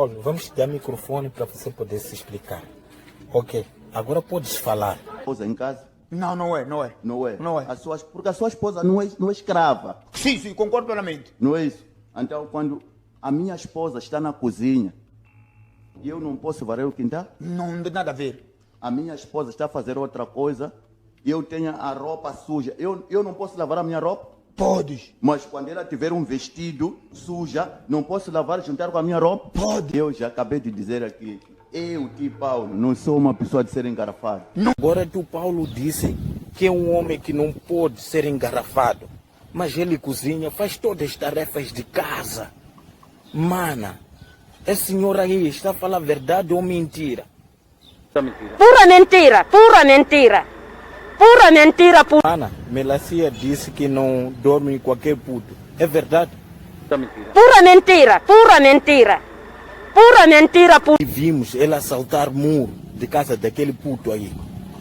Paulo, vamos te dar microfone para você poder se explicar. Ok, agora podes falar. Esposa em casa? Não, não é. Não é? Não é. Porque a sua esposa não é escrava. Sim, concordo plenamente. Não é isso? Então, quando a minha esposa está na cozinha e eu não posso varrer o quintal, Não tem nada a ver. a minha esposa está a fazer outra coisa e eu tenho a roupa suja, eu não posso lavar a minha roupa? Podes. Mas quando ela tiver um vestido suja, não posso lavar e juntar com a minha roupa? Pode. Eu já acabei de dizer aqui, eu, tio Paulo, não sou uma pessoa de ser engarrafado. Agora tu, Paulo, disse que é um homem que não pode ser engarrafado. Mas ele cozinha, faz todas as tarefas de casa. Mana, esse senhor aí está a falar verdade ou mentira? Pura mentira, pura mentira. Pura mentira, pura. Ana, Melancia disse que não dorme em qualquer puto. É verdade? Pura mentira, pura mentira. Pura mentira, pura. E vimos ela assaltar muro de casa daquele puto aí.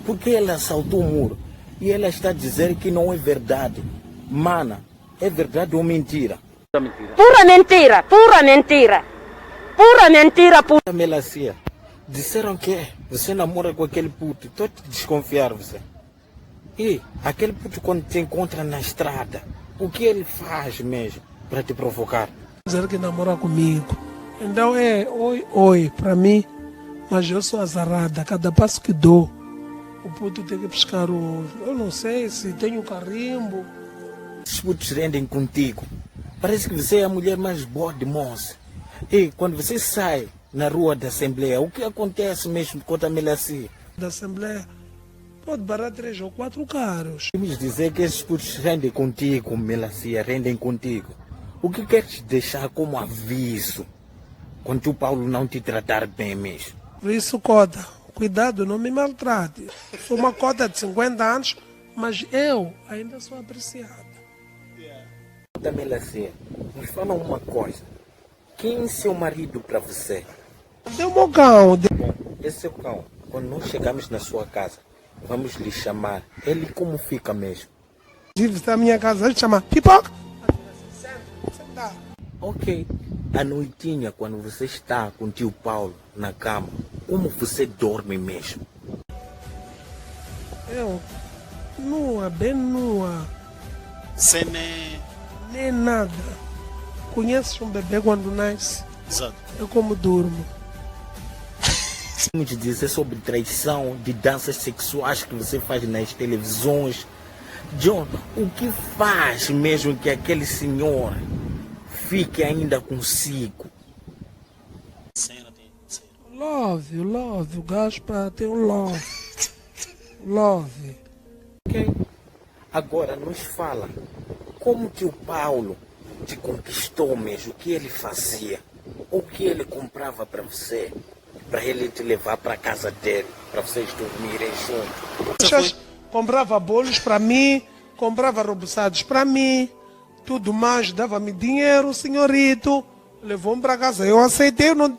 Por que ela assaltou o muro? E ela está a dizer que não é verdade. Mana, é verdade ou mentira? Pura mentira, pura mentira. Pura mentira, pura. Melancia, disseram que você namora com aquele puto. Estou a te desconfiar você. E aquele puto quando te encontra na estrada, o que ele faz mesmo para te provocar? Dizer que namora comigo. Então é oi para mim, mas eu sou azarada. Cada passo que dou, o puto tem que buscar o. Eu não sei se tem um carimbo. Os putos rendem contigo. Parece que você é a mulher mais boa de moça. E quando você sai na rua da Assembleia, o que acontece mesmo com a Melancia? Da Assembleia pode parar 3 ou 4 carros. Vamos dizer que esses putos rendem contigo, Melancia, rendem contigo. O que queres deixar como aviso quando o Paulo não te tratar bem mesmo? Por isso, cota, cuidado, não me maltrate. Sou uma cota de 50 anos, mas eu ainda sou apreciada. Da Melancia, me fala uma coisa. Quem é seu marido para você? Deu meu cão. Bom, esse seu cão, quando nós chegamos na sua casa, vamos lhe chamar. Ele como fica mesmo? Vive na minha casa, ele chama pipoca. Senta. Ok. À noitinha, quando você está com o tio Paulo na cama, como você dorme mesmo? Eu, nua, bem nua. Sem Nem nada. Conheces um bebê quando nasce? Exato. Eu como durmo. Vamos dizer sobre traição de danças sexuais que você faz nas televisões. John, o que faz mesmo que aquele senhor fique ainda consigo? Cena tem. Love, o Gaspa tem um love. Love. Ok? Agora nos fala, como que o Paulo te conquistou mesmo? O que ele fazia? O que ele comprava para você? Para ele te levar para casa dele, para vocês dormirem juntos. Comprava bolos para mim, comprava robuçados para mim, tudo mais, dava-me dinheiro, o senhorito, levou-me para casa. Eu aceitei, eu não